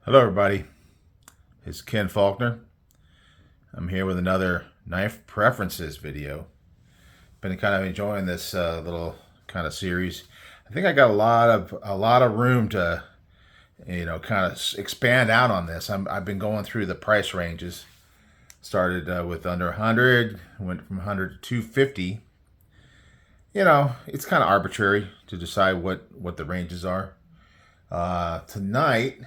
Hello everybody, it's Ken Faulkner. I'm here with another knife preferences video. Been kind of enjoying this little kind of series. I think I got a lot of room to kind of expand out on this. I've been going through the price ranges. Started with under 100, went from 100 to 250. It's kind of arbitrary to decide what the ranges are. Tonight,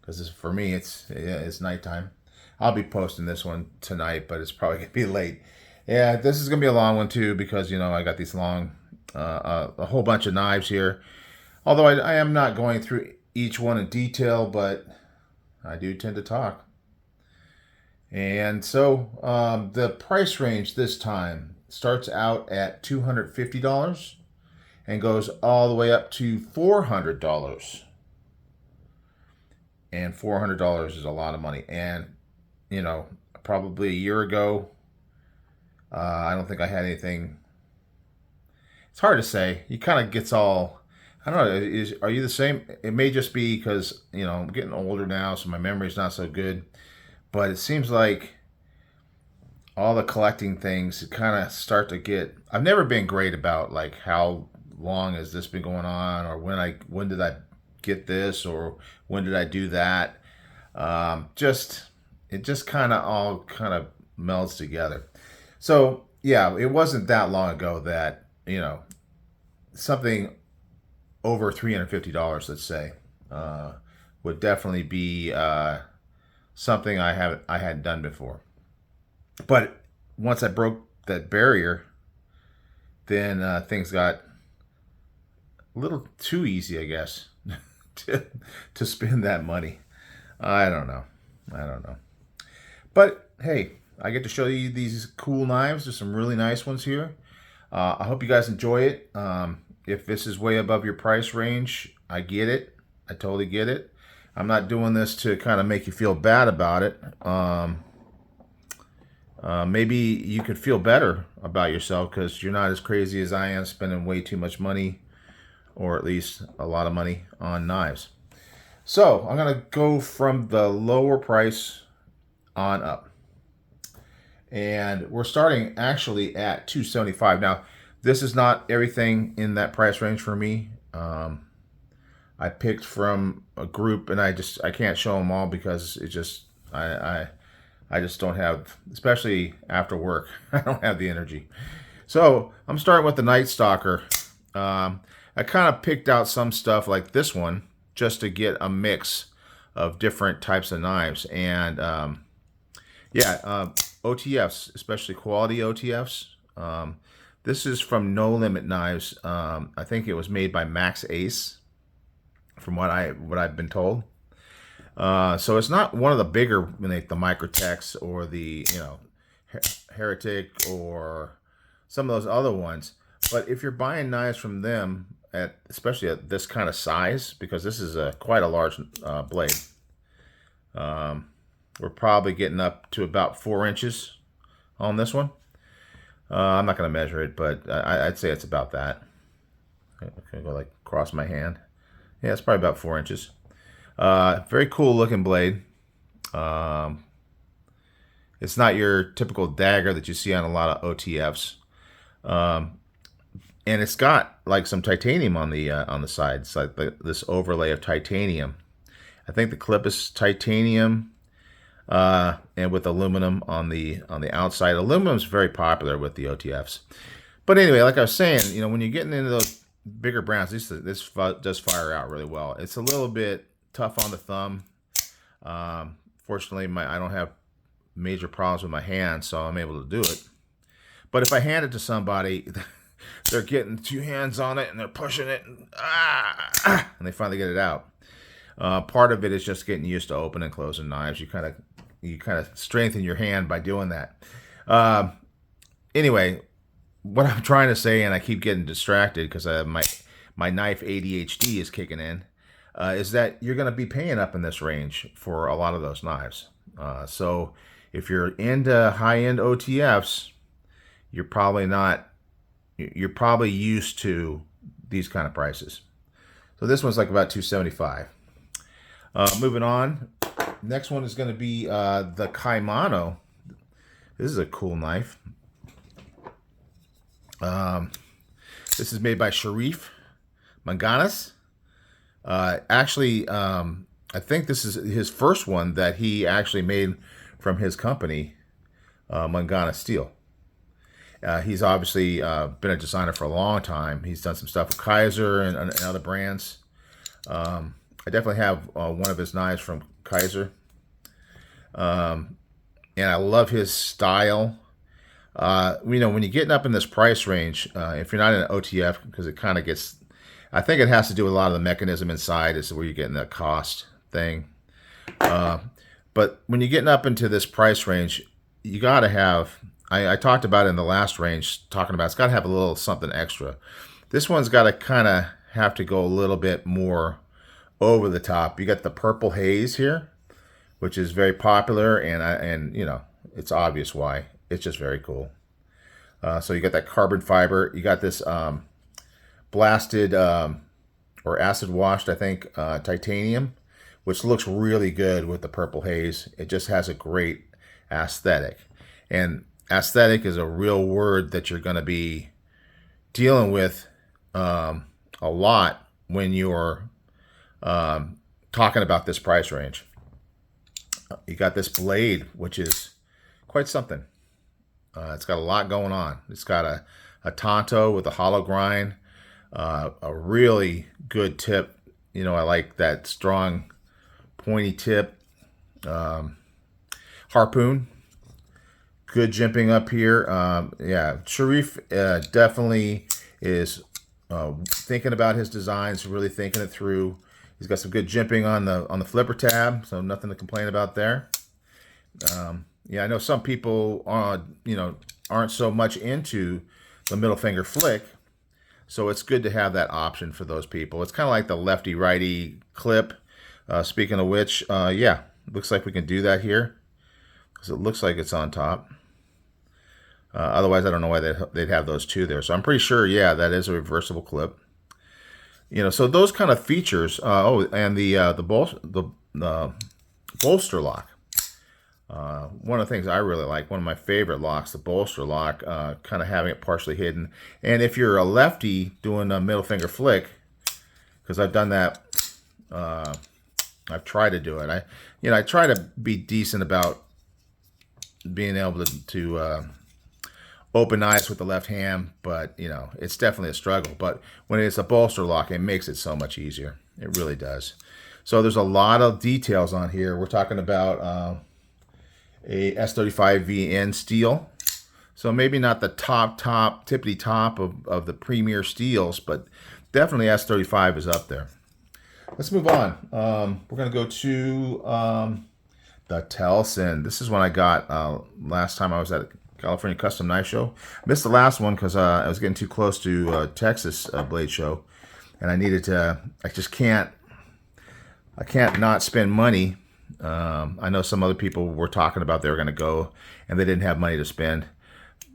because for me it's nighttime. I'll be posting this one tonight, but it's probably gonna be late. Yeah, this is gonna be a long one too because I got these long, a whole bunch of knives here. Although I am not going through each one in detail, but I do tend to talk. And so the price range this time starts out at $250 and goes all the way up to $400. And $400 is a lot of money. And probably a year ago, I don't think I had anything. It's hard to say. He kind of gets all. I don't know. Are you the same? It may just be because I'm getting older now, so my memory's not so good. But it seems like all the collecting things kind of start to get. I've never been great about like how long has this been going on, or when did I get this, or when did I do that. It just kind of all kind of melds together. So yeah, it wasn't that long ago that something over $350, let's say, would definitely be something I hadn't done before. But once I broke that barrier, then things got a little too easy, I guess, to spend that money. I don't know. But hey, I get to show you these cool knives. There's some really nice ones here. I hope you guys enjoy it. If this is way above your price range, I get it. I totally get it. I'm not doing this to kind of make you feel bad about it. Maybe you could feel better about yourself because you're not as crazy as I am, spending way too much money, or at least a lot of money on knives. So I'm gonna go from the lower price on up, and we're starting actually at $275. Now, this is not everything in that price range for me. I picked from a group, and I can't show them all because it just I just don't have, especially after work, I don't have the energy. So I'm starting with the Night Stalker. I kind of picked out some stuff like this one just to get a mix of different types of knives. And OTFs, especially quality OTFs. This is from No Limit Knives. I think it was made by Max Ace, from what I've been told. So it's not one of the bigger, like the Microtechs or the Heretic or some of those other ones. But if you're buying knives from them, especially at this kind of size, because this is quite a large blade, we're probably getting up to about 4 inches on this one. I'm not going to measure it, but I'd say it's about that. Okay, go like across my hand. Yeah, it's probably about 4 inches. Very cool looking blade. It's not your typical dagger that you see on a lot of OTFs. And it's got like some titanium on the side. It's like this overlay of titanium. I think the clip is titanium, and with aluminum on the outside. Aluminum is very popular with the OTFs. But anyway, like I was saying, when you're getting into those bigger brands, this does fire out really well. It's a little bit tough on the thumb. Fortunately, I don't have major problems with my hands, so I'm able to do it. But if I hand it to somebody, they're getting 2 hands on it and they're pushing it, and they finally get it out. Part of it is just getting used to opening and closing knives. You kind of strengthen your hand by doing that. Anyway, what I'm trying to say, and I keep getting distracted because my knife ADHD is kicking in, is that you're going to be paying up in this range for a lot of those knives. So if you're into high-end OTFs, you're probably used to these kind of prices. So this one's like about $275. Moving on. Next one is going to be the Kaimano. This is a cool knife. This is made by Sharif Manganas. Actually, I think this is his first one that he actually made from his company, Mangana Steel. He's obviously been a designer for a long time. He's done some stuff with Kaiser and other brands. I definitely have one of his knives from Kaiser. And I love his style. When you're getting up in this price range, if you're not in an OTF, because it kind of gets, I think it has to do with a lot of the mechanism inside is where you're getting that cost thing. But when you're getting up into this price range, you got to have, I talked about it in the last range, talking about it's got to have a little something extra. This one's got to kind of have to go a little bit more over the top. You got the Purple Haze here, which is very popular, and it's obvious why. It's just very cool. So you got that carbon fiber. You got this blasted or acid washed, I think, titanium, which looks really good with the Purple Haze. It just has a great aesthetic. And aesthetic is a real word that you're going to be dealing with a lot when you're talking about this price range. You got this blade, which is quite something. It's got a lot going on. It's got a Tonto with a hollow grind, a really good tip. I like that strong, pointy tip. Harpoon, good jimping up here. Yeah, Sharif definitely is thinking about his designs, really thinking it through. He's got some good jimping on the flipper tab, so nothing to complain about there. Yeah, I know some people aren't so much into the middle finger flick, so it's good to have that option for those people. It's kind of like the lefty-righty clip. Speaking of which, yeah, looks like we can do that here because it looks like it's on top. Otherwise, I don't know why they'd have those two there. So I'm pretty sure, yeah, that is a reversible clip. So those kind of features. And the bolster lock. One of the things I really like, one of my favorite locks, the bolster lock, kind of having it partially hidden. And if you're a lefty doing a middle finger flick, because I've done that, I've tried to do it. I try to be decent about being able to open knives with the left hand, but it's definitely a struggle. But when it's a bolster lock, it makes it so much easier. It really does. So there's a lot of details on here. We're talking about a S35VN steel. So maybe not the top, tippity top of the premier steels, but definitely S35 is up there. Let's move on. We're going to go to the Telson. This is one I got last time I was at California Custom Knife Show. Missed the last one because I was getting too close to Texas Blade Show, and I needed to. I can't not spend money. I know some other people were talking about they were going to go and they didn't have money to spend.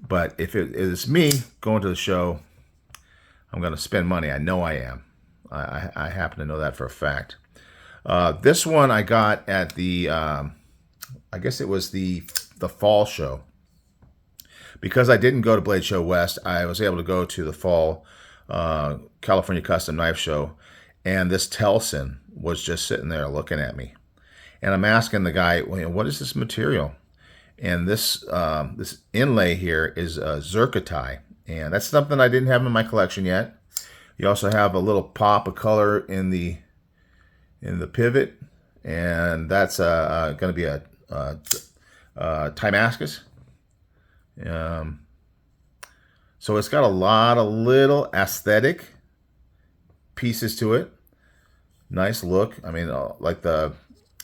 But if it is me going to the show, I'm going to spend money. I know I am. I happen to know that for a fact. This one I got at the, I guess it was the fall show. Because I didn't go to Blade Show West, I was able to go to the fall California Custom Knife Show. And this Telson was just sitting there looking at me. And I'm asking the guy, well, what is this material? And this inlay here is Zircotai. And that's something I didn't have in my collection yet. You also have a little pop of color in the pivot. And that's going to be a Timascus. So it's got a lot of little aesthetic pieces to it. Nice look. I mean, like the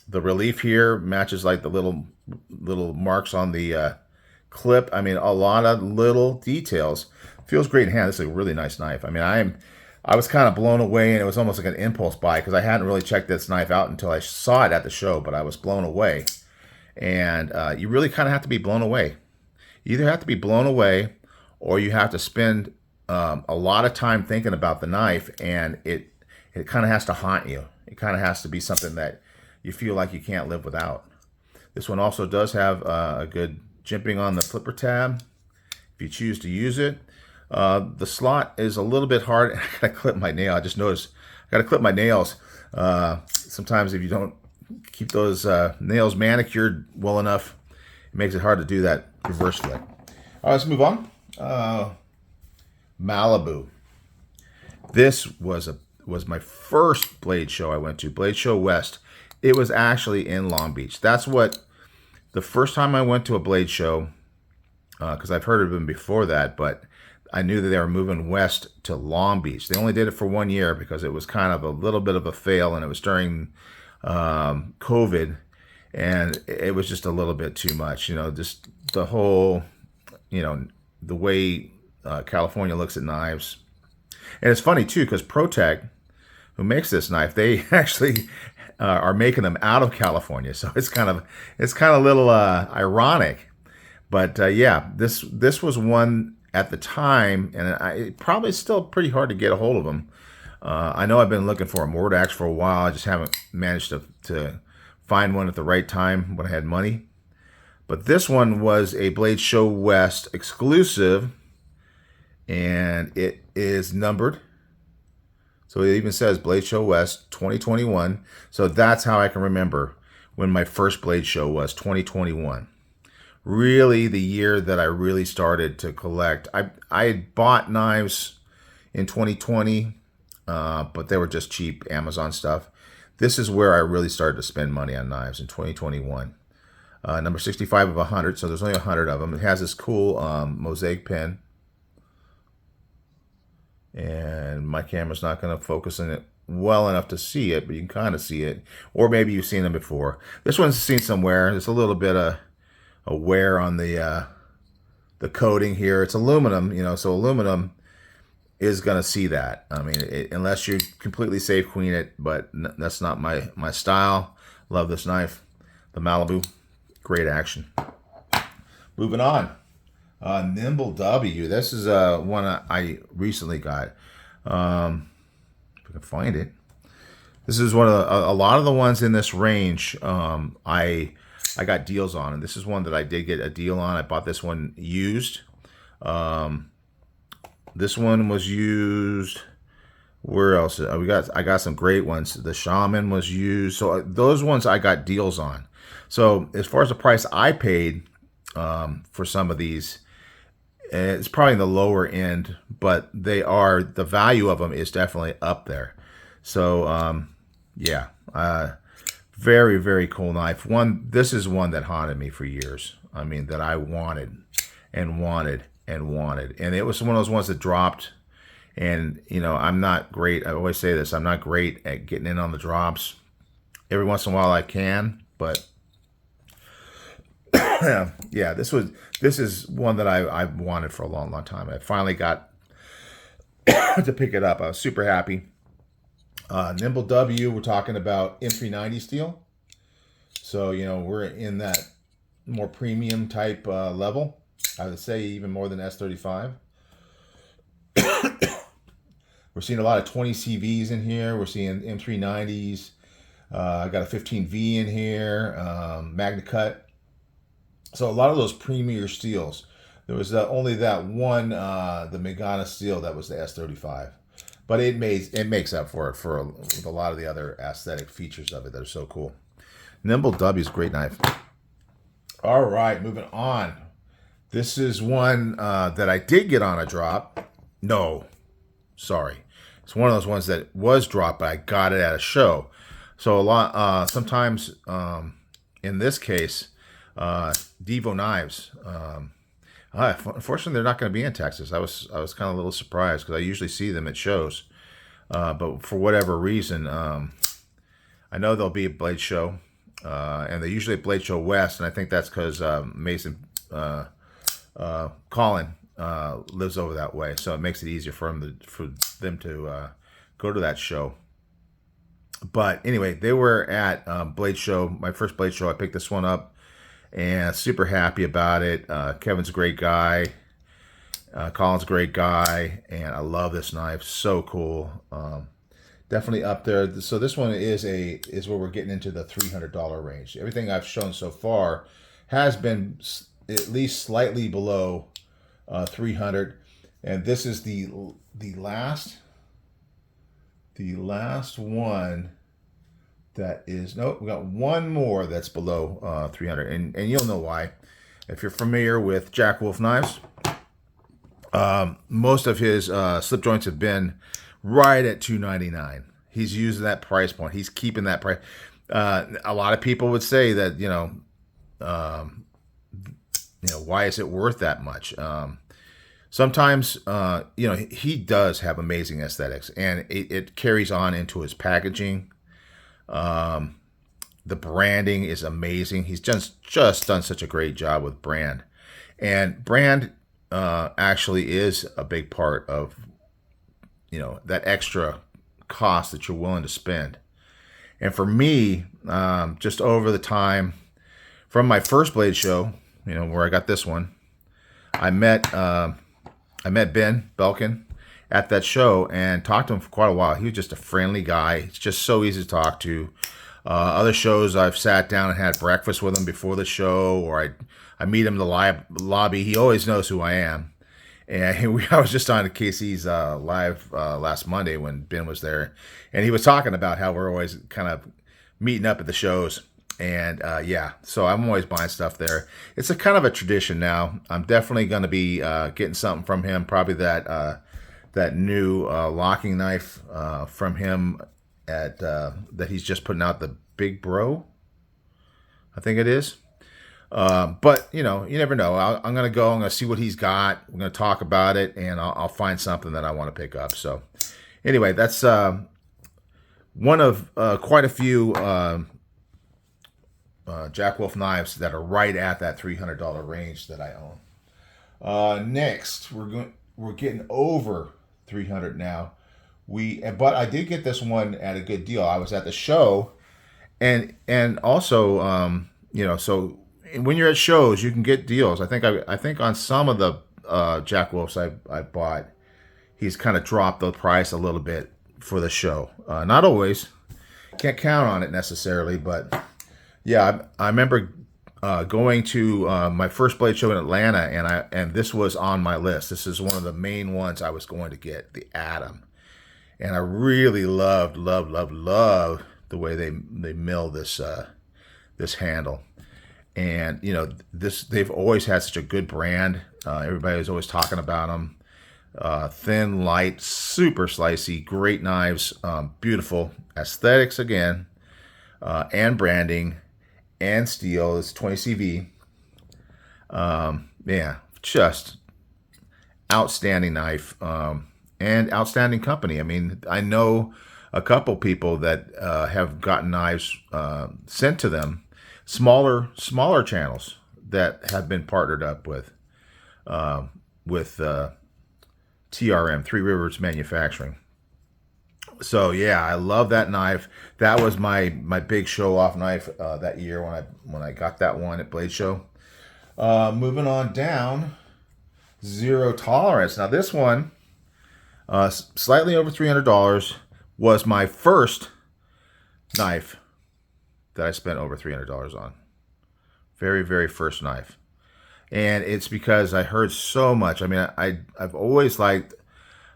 relief here matches like the little marks on the clip. I mean, a lot of little details. Feels great in hand. This is a really nice knife. I mean, I was kind of blown away, and it was almost like an impulse buy because I hadn't really checked this knife out until I saw it at the show, but I was blown away. And you really kind of have to be blown away. You either have to be blown away or you have to spend a lot of time thinking about the knife, and it kind of has to haunt you. It kind of has to be something that you feel like you can't live without. This one also does have a good jimping on the flipper tab if you choose to use it. The slot is a little bit hard. I gotta clip my nail. I just noticed I gotta clip my nails. Sometimes if you don't keep those nails manicured well enough, it makes it hard to do that reverse flick. All right, let's move on. Malibu. This was my first Blade show I went to, Blade Show West. It was actually in Long Beach. That's what the first time I went to a Blade show, because I've heard of them before that, but I knew that they were moving west to Long Beach. They only did it for 1 year because it was kind of a little bit of a fail, and it was during COVID, and it was just a little bit too much. Just the whole, the way California looks at knives. And it's funny too, because ProTech, who makes this knife, they actually are making them out of California. So it's kind of a little ironic. But yeah, this was one at the time, and it probably is still pretty hard to get a hold of them. I know I've been looking for a Mordax for a while. I just haven't managed to find one at the right time when I had money. But this one was a Blade Show West exclusive, and it is numbered. So it even says Blade Show West 2021. So that's how I can remember when my first Blade Show was, 2021. Really the year that I really started to collect. I had bought knives in 2020, but they were just cheap Amazon stuff. This is where I really started to spend money on knives, in 2021. Number 65 of 100, so there's only 100 of them. It has this cool mosaic pen. And my camera's not going to focus on it well enough to see it, but you can kind of see it. Or maybe you've seen them before. This one's seen somewhere. There's a little bit of a wear on the coating here. It's aluminum, so aluminum is going to see that. I mean, unless you completely safe queen it, but that's not my style. Love this knife. The Malibu. Great action. Moving on. Nimble W. This is one I recently got. If I can find it. This is one of a lot of the ones in this range. I got deals on, and this is one that I did get a deal on. I bought this one used. This one was used. Where else? I got some great ones. The Shaman was used. So those ones I got deals on. So as far as the price I paid for some of these, it's probably in the lower end, but the value of them is definitely up there. So yeah, very, very cool knife. This is one that haunted me for years. I mean, that I wanted and wanted and wanted. And it was one of those ones that dropped. And, I'm not great. I always say this. I'm not great at getting in on the drops. Every once in a while I can, but yeah, this is one that I wanted for a long, long time. I finally got to pick it up. I was super happy. Nimble W, we're talking about M390 steel. So, we're in that more premium type level. I would say even more than S35. We're seeing a lot of 20 CVs in here. We're seeing M390s. I got a 15V in here, Magna Cut. So a lot of those premier steels. There was only that one, the Megana steel that was the S35. But it makes up for it with a lot of the other aesthetic features of it that are so cool. Nimble W is a great knife. All right, moving on. This is one that I did get on a drop. No, sorry. It's one of those ones that was dropped, but I got it at a show. So sometimes in this case, Devo knives. Unfortunately, they're not going to be in Texas. I was kind of a little surprised because I usually see them at shows, but for whatever reason, I know there'll be a Blade Show, and they're usually at Blade Show West, and I think that's because Mason Colin lives over that way, so it makes it easier for them to go to that show. But anyway, they were at Blade Show, my first Blade Show. I picked this one up and super happy about it. Kevin's a great guy. Colin's a great guy, and I love this knife. So cool. definitely up there. So this one is where we're getting into the $300 range. Everything I've shown so far has been at least slightly below 300, and this is the last one that is, nope, we got one more that's below 300, and you'll know why if you're familiar with Jack Wolf knives. Most of his slip joints have been right at $299. He's using that price point. He's keeping that price. A lot of people would say that why is it worth that much? Sometimes he does have amazing aesthetics, and it carries on into his packaging. The branding is amazing. He's just done such a great job with brand, and brand actually is a big part of that extra cost that you're willing to spend. And for me, just over the time from my first blade show, where I got this one, I met Ben Belkin at that show and talked to him for quite a while. He was just a friendly guy. It's just so easy to talk to. Other shows I've sat down and had breakfast with him before the show, or I meet him in the lobby. He always knows who I am. And I was just on Casey's live last Monday when Ben was there, and he was talking about how we're always kind of meeting up at the shows. And so I'm always buying stuff there. It's a kind of a tradition now. I'm definitely going to be getting something from him. Probably that new locking knife from him that he's just putting out, the Big Bro, I think it is. But you never know. I'm going to see what he's got. We're going to talk about it, and I'll find something that I want to pick up. So anyway, that's one of quite a few Jack Wolf knives that are right at that $300 range that I own. Next, we're getting over 300 now. But I did get this one at a good deal. I was at the show, and also so when you're at shows, you can get deals. I think on some of the Jack Wolfs I bought, he's kind of dropped the price a little bit for the show. Not always, can't count on it necessarily, but yeah, I remember going to my first blade show in Atlanta, and this was on my list. This is one of the main ones I was going to get, the Atom, and I really loved the way they mill this handle. And they've always had such a good brand. Everybody was always talking about them. Thin, light, super slicey, great knives, beautiful aesthetics again, and branding, and steel. It's 20 CV. Just outstanding knife, and outstanding company. I mean, I know a couple people that have gotten knives sent to them. Smaller channels that have been partnered up with TRM, Three Rivers Manufacturing. So yeah, I love that knife. That was my big show off knife that year when I got that one at Blade Show. Moving on down, Zero Tolerance. Now this one, slightly over $300, was my first knife that I spent over $300 on. Very, very first knife. And it's because I heard so much. I mean, I've always liked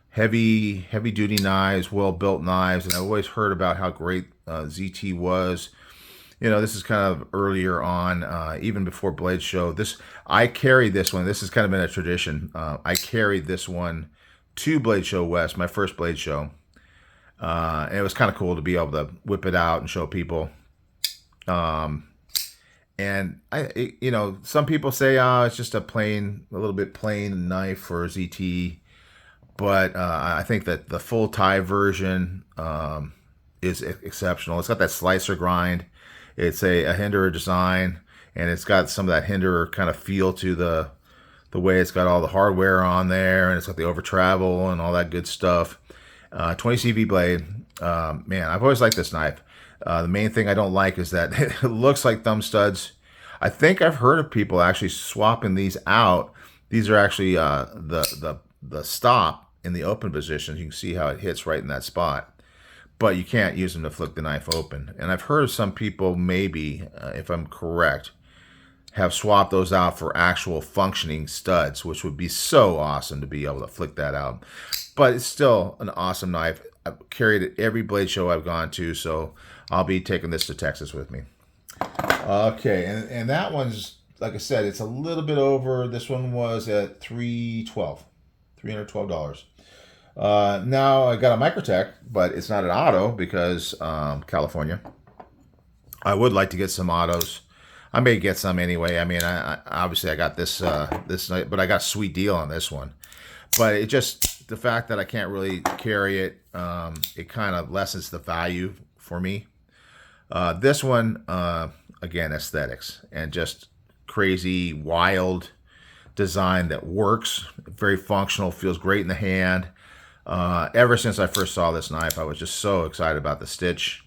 heavy duty knives, well-built knives, and I always heard about how great ZT was. This is kind of earlier on, even before Blade Show. I carried this one. This has kind of been a tradition. I carried this one to Blade Show West, my first Blade Show. And it was kind of cool to be able to whip it out and show people. And some people say, it's just a little bit plain knife for ZT, but I think that the full tie version is exceptional. It's got that slicer grind. It's a Hinderer design, and it's got some of that Hinderer kind of feel to the way it's got all the hardware on there, and it's got the over travel and all that good stuff. 20 CV blade. Man, I've always liked this knife. The main thing I don't like is that it looks like thumb studs. I think I've heard of people actually swapping these out. These are actually the stop in the open position. You can see how it hits right in that spot. but you can't use them to flick the knife open. And I've heard of some people, maybe, if I'm correct, have swapped those out for actual functioning studs, which would be so awesome to be able to flick that out. But it's still an awesome knife. I've carried it every blade show I've gone to, so I'll be taking this to Texas with me. Okay, and that one's, like I said, it's a little bit over. This one was at $312. Now I got a Microtech, but it's not an auto because California. I would like to get some autos. I may get some anyway. I mean, I obviously I got this but I got a sweet deal on this one. But it just, the fact that I can't really carry it, it kind of lessens the value for me. This one, again, aesthetics and just crazy, wild design that works, very functional, feels great in the hand. Ever since I first saw this knife, I was just so excited about the stitch.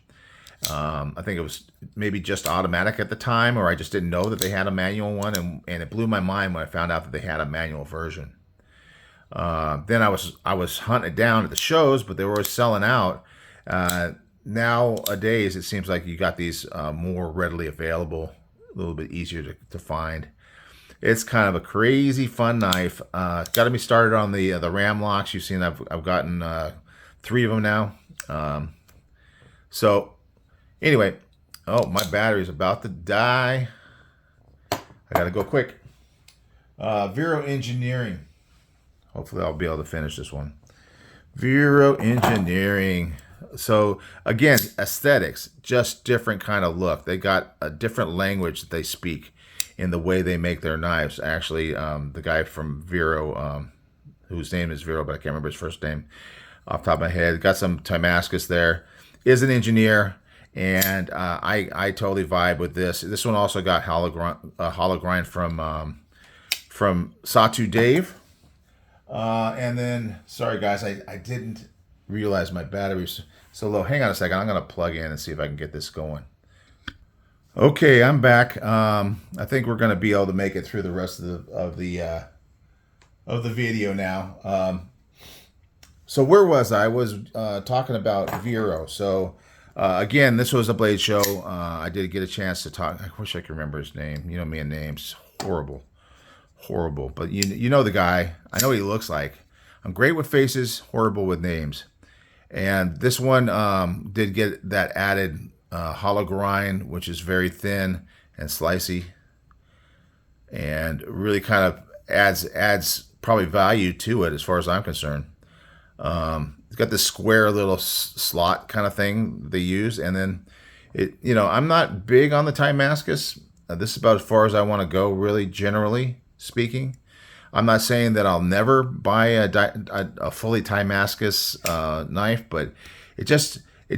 I think it was maybe just automatic at the time, or I just didn't know that they had a manual one, and it blew my mind when I found out that they had a manual version. Then I was hunted down at the shows, but they were always selling out. Nowadays, it seems like you got these more readily available, a little bit easier to find. It's kind of a crazy fun knife. Got me started on the ram locks. You've seen I've gotten 3 of them now. So anyway, oh, my battery's about to die. I gotta go quick. Vero Engineering. Hopefully I'll be able to finish this one. Vero Engineering. So again, aesthetics, just different kind of look. They got a different language that they speak in the way they make their knives. Actually, the guy from Vero, whose name is Vero, but I can't remember his first name off the top of my head, got some Timascus there, is an engineer, and I totally vibe with this. This one also got hollow grind from Sawtooth Dave. And then, sorry guys, I didn't realize my battery's so low. Hang on a second. I'm going to plug in and see if I can get this going. Okay, I'm back. I think we're going to be able to make it through the rest of the video now. So where was I? I was talking about Vero. So again, this was a blade show. I did get a chance to talk. I wish I could remember his name. You know me and names. Horrible. But you know the guy. I know what he looks like. I'm great with faces, horrible with names. And this one did get that added hollow grind, which is very thin and slicey, and really kind of adds probably value to it as far as I'm concerned. It's got this square little slot kind of thing they use, and then I'm not big on the Timascus. This is about as far as I want to go, really, generally speaking. I'm not saying that I'll never buy a fully Timascus knife, but it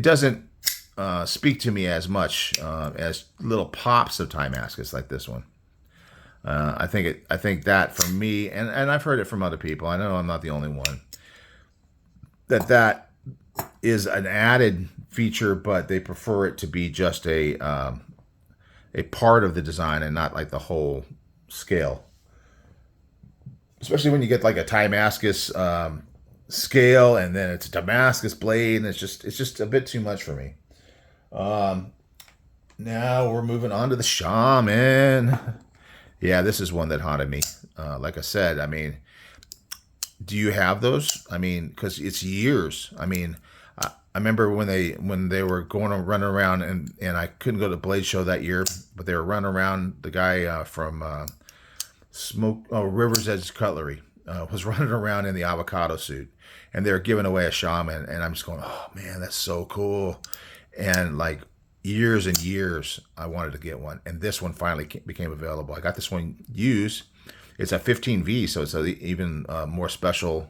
doesn't speak to me as much as little pops of Timascus like this one. I think that for me, and I've heard it from other people. I know I'm not the only one. That is an added feature, but they prefer it to be just a part of the design and not like the whole scale. Especially when you get like a Timascus scale and then it's a Damascus blade, and it's just a bit too much for me. Now we're moving on to the Shaman. Yeah, this is one that haunted me. Like I said, I mean, do you have those? I mean, because it's years. I mean, I remember when they were running around, and I couldn't go to the Blade Show that year, but they were running around. The guy from River's Edge Cutlery was running around in the avocado suit, and they were giving away a Shaman, and I'm just going, oh man, that's so cool. And like years and years, I wanted to get one, and this one finally became available. I got this one used. It's a 15V, so it's even more special,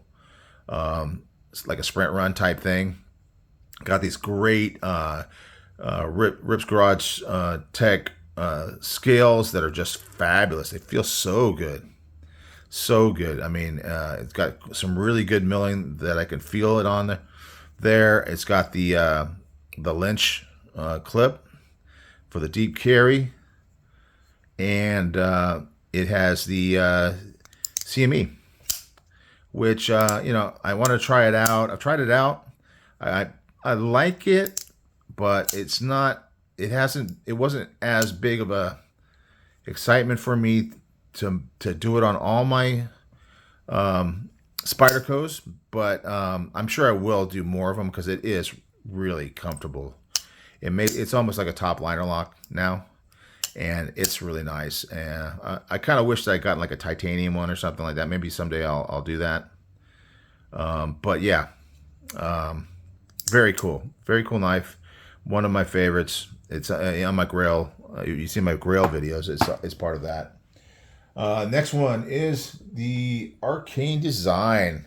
like a sprint run type thing. Got these great Rips Garage Tech scales that are just fabulous. They feel so good. So good. I mean, it's got some really good milling that I can feel it on there. It's got the Lynch clip for the deep carry, and it has the CME, which I want to try it out. I've tried it out. I like it, but it's not. It hasn't. It wasn't as big of a excitement for me to do it on all my Spydercos, but I'm sure I will do more of them because it is really comfortable. It's almost like a top liner lock now, and it's really nice. And I kind of wish that I got like a titanium one or something like that. Maybe someday I'll do that. But yeah, very cool knife. One of my favorites. It's on my Grail. You see my Grail videos. It's part of that. Next one is the Arcane Design.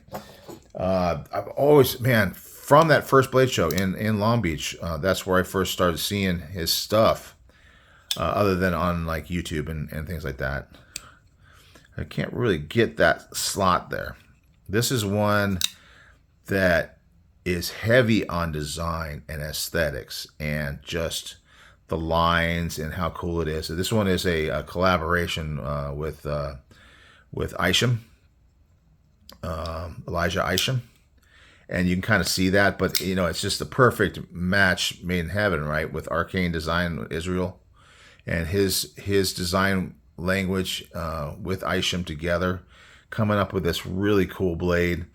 I've always, man, from that first Blade Show in Long Beach, that's where I first started seeing his stuff, other than on like YouTube and things like that. I can't really get that slot there. This is one that is heavy on design and aesthetics and just the lines and how cool it is. So this one is a collaboration with Isham, Elijah Isham, and you can kind of see that. But you know, it's just the perfect match made in heaven, right? With Arcane Design Israel and his design language with Isham together, coming up with this really cool blade.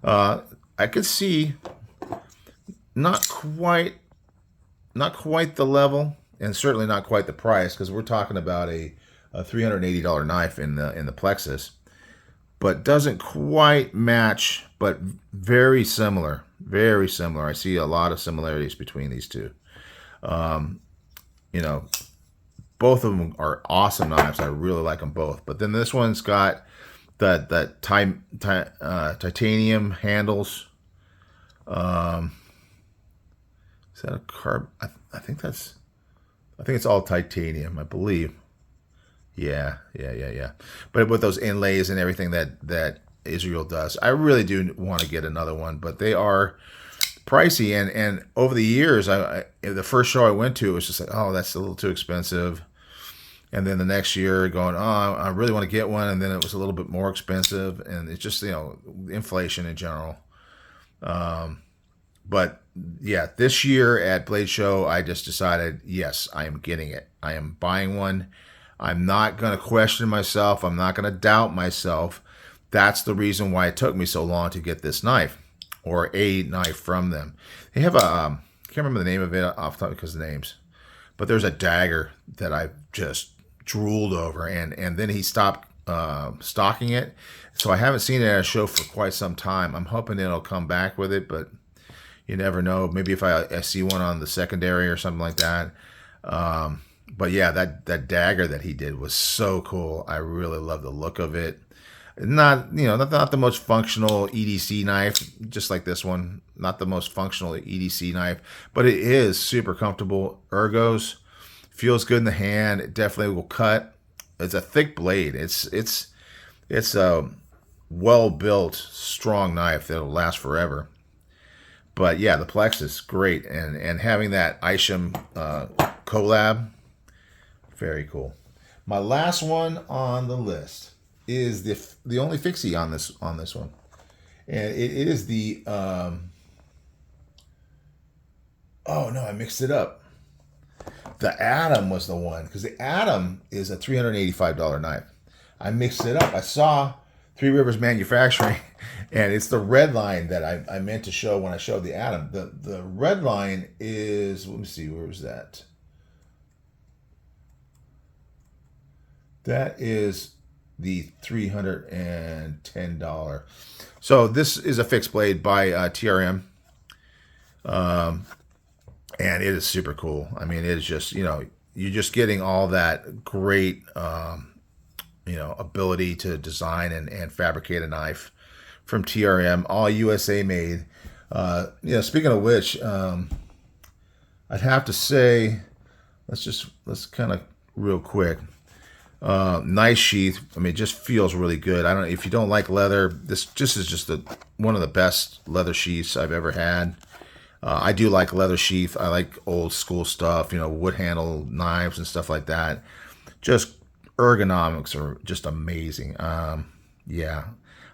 I could see not quite the level, and certainly not quite the price, because we're talking about a $380 knife in the Plexus, but doesn't quite match, but very similar. I see a lot of similarities between these two. You know, both of them are awesome knives. I really like them both. But then this one's got that titanium handles. Is that a carb? I think it's all titanium, I believe. Yeah. But with those inlays and everything that Israel does, I really do want to get another one, but they are pricey. And over the years, the first show I went to, it was just like, oh, that's a little too expensive. And then the next year going, oh, I really want to get one. And then it was a little bit more expensive. And it's just, you know, inflation in general. But yeah, this year at Blade Show, I just decided, yes, I am getting it. I am buying one. I'm not going to question myself. I'm not going to doubt myself. That's the reason why it took me so long to get this knife, or a knife from them. They have I can't remember the name of it off the top because of the names, but there's a dagger that I just drooled over, and then he stopped stocking it. So I haven't seen it at a show for quite some time. I'm hoping it'll come back with it, but you never know. Maybe if I see one on the secondary or something like that. But yeah, that dagger that he did was so cool. I really love the look of it. Not the most functional EDC knife, just like this one. Not the most functional EDC knife, but it is super comfortable. Ergos, feels good in the hand. It definitely will cut. It's a thick blade. It's a well-built, strong knife that'll last forever. But yeah, the Plexus, great. And having that Isham collab, very cool. My last one on the list is the only fixie on this one. And it is the, oh no, I mixed it up. The Atom was the one, because the Atom is a $385 knife. I mixed it up. I saw Three Rivers Manufacturing, and it's the red line that I meant to show when I showed the Atom. The red line is, let me see, where was that? That is the $310. So this is a fixed blade by TRM. And it is super cool. I mean, it is just, you're just getting all that great, ability to design and fabricate a knife from TRM, all USA made. Speaking of which, I'd have to say, let's kind of real quick. Nice sheath. I mean, it just feels really good. I don't know if you don't like leather. This is just one of the best leather sheaths I've ever had. I do like leather sheath. I like old school stuff, wood handle knives and stuff like that. Just ergonomics are just amazing. Yeah,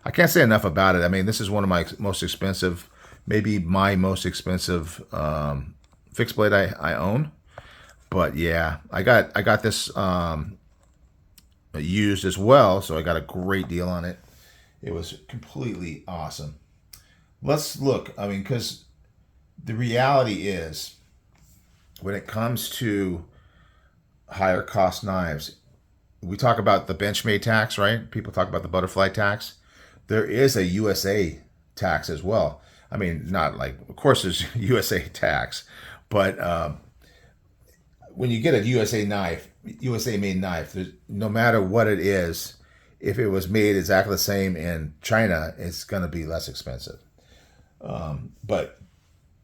I can't say enough about it. I mean, this is one of my most expensive maybe my most expensive fixed blade I own. But yeah, I got this used as well, so I got a great deal on it. It was completely awesome. Let's look. I mean, because the reality is, when it comes to higher cost knives, we talk about the Benchmade tax, right? People talk about the butterfly tax. There is a USA tax as well. I mean, not like, of course, there's USA tax, but when you get a USA made knife, no matter what it is, if it was made exactly the same in China, it's going to be less expensive. But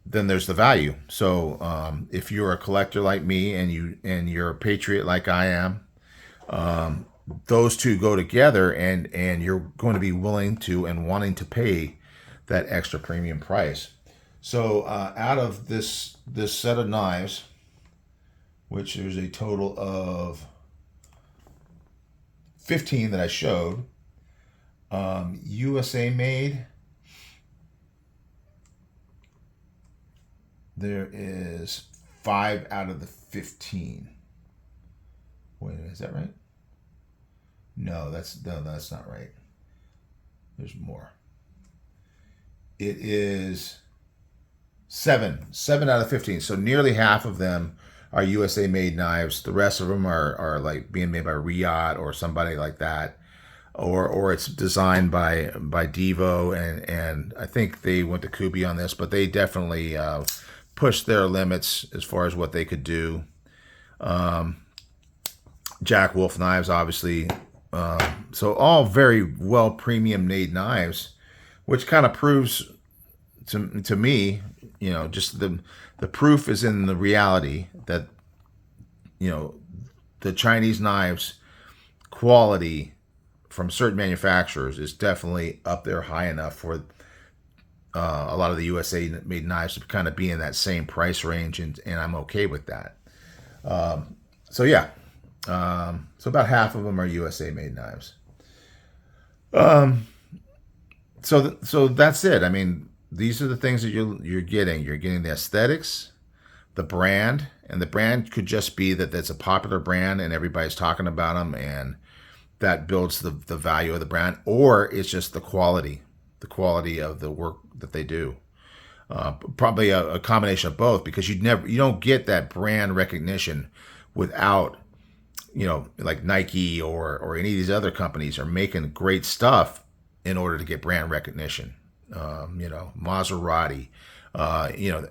then there's the value. So if you're a collector like me and you're a patriot like I am, those two go together, and you're going to be willing to and wanting to pay that extra premium price. So out of this set of knives, which there's a total of 15 that I showed, USA made, there is 5 out of the 15. Wait, is that right? No, that's not right. There's more. It is 7 out of 15. So nearly half of them are USA made knives. The rest of them are like being made by Riyadh or somebody like that, or it's designed by Devo, and I think they went to Kubi on this, but they definitely pushed their limits as far as what they could do. Jack Wolf knives, obviously. So all very well premium made knives, which kind of proves to me, just the proof is in the reality that, the Chinese knives quality from certain manufacturers is definitely up there high enough for a lot of the USA made knives to kind of be in that same price range, and I'm okay with that. So yeah, so about half of them are USA made knives. So that's it. I mean, these are the things that you're getting. You're getting the aesthetics, the brand, and the brand could just be that it's a popular brand and everybody's talking about them, and that builds the value of the brand, or it's just the quality of the work that they do. Probably a combination of both, because you don't get that brand recognition without, like Nike or any of these other companies are making great stuff in order to get brand recognition. Maserati,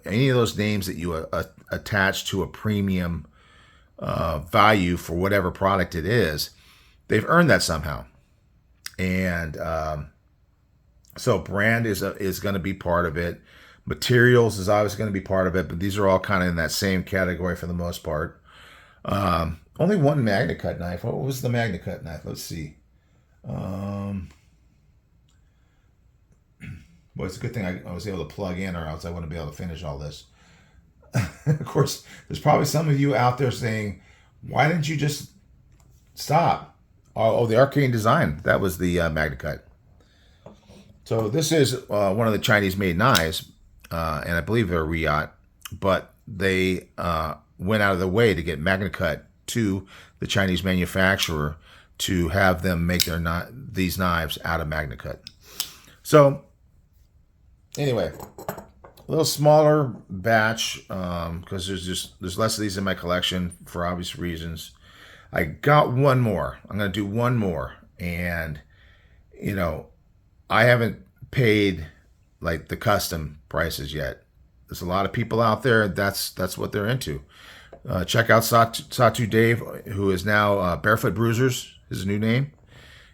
any of those names that you attach to a premium value for whatever product it is, they've earned that somehow. And so brand is going to be part of it. Materials is obviously going to be part of it, but these are all kind of in that same category for the most part. Only one MagnaCut knife. What was the MagnaCut knife? Let's see. Well, it's a good thing I was able to plug in, or else I wouldn't be able to finish all this. Of course, there's probably some of you out there saying, why didn't you just stop? Oh, the Arcane Design. That was the MagnaCut. So this is one of the Chinese-made knives, and I believe they're Riyadh, but they went out of their way to get MagnaCut to the Chinese manufacturer to have them make these knives out of MagnaCut. So anyway, a little smaller batch, because there's less of these in my collection for obvious reasons. I got one more. I'm going to do one more, and I haven't paid like the custom prices yet. There's a lot of people out there that's what they're into. Check out Satu Dave, who is now Barefoot Bruisers, his new name,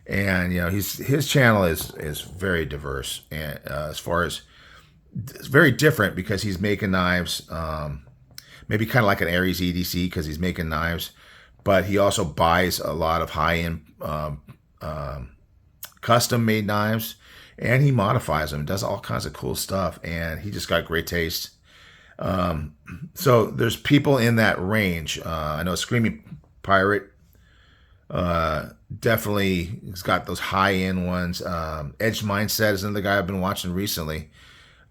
and his channel is very diverse, and as far as it's very different, because he's making knives, maybe kind of like an Aries EDC, because he's making knives, but he also buys a lot of high-end custom-made knives, and he modifies them, does all kinds of cool stuff, and he just got great taste. So there's people in that range. I know Screaming Pirate definitely has got those high-end ones. Edge Mindset is another guy I've been watching recently.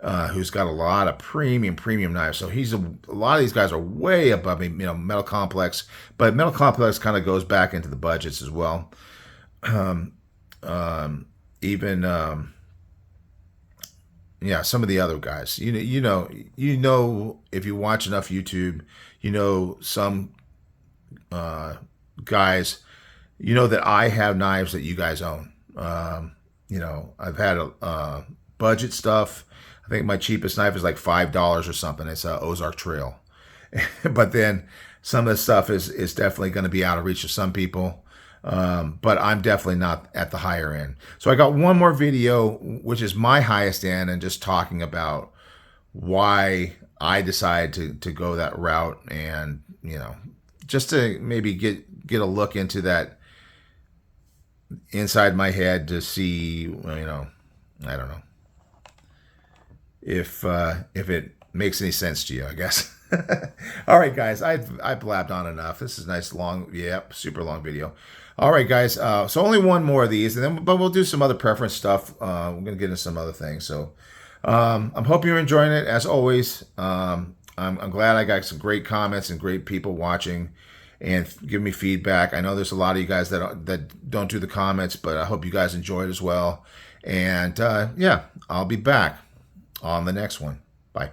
who's got a lot of premium knives. So a lot of these guys are way above me, Metal Complex, but Metal Complex kind of goes back into the budgets as well. Even yeah, some of the other guys, if you watch enough YouTube, some guys, that I have knives that you guys own. I've had budget stuff. I think my cheapest knife is like $5 or something. It's a Ozark Trail. But then some of the stuff is definitely going to be out of reach of some people. But I'm definitely not at the higher end. So I got one more video, which is my highest end, and just talking about why I decided to go that route, and just to maybe get a look into that inside my head to see, I don't know if it makes any sense to you, I guess. All right, guys, I blabbed on enough. This is a nice long, super long video. All right, guys. So only one more of these, but we'll do some other preference stuff. We're gonna get into some other things. So I'm hoping you're enjoying it. As always, I'm glad I got some great comments and great people watching and give me feedback. I know there's a lot of you guys that don't do the comments, but I hope you guys enjoy it as well. And yeah, I'll be back on the next one. Bye.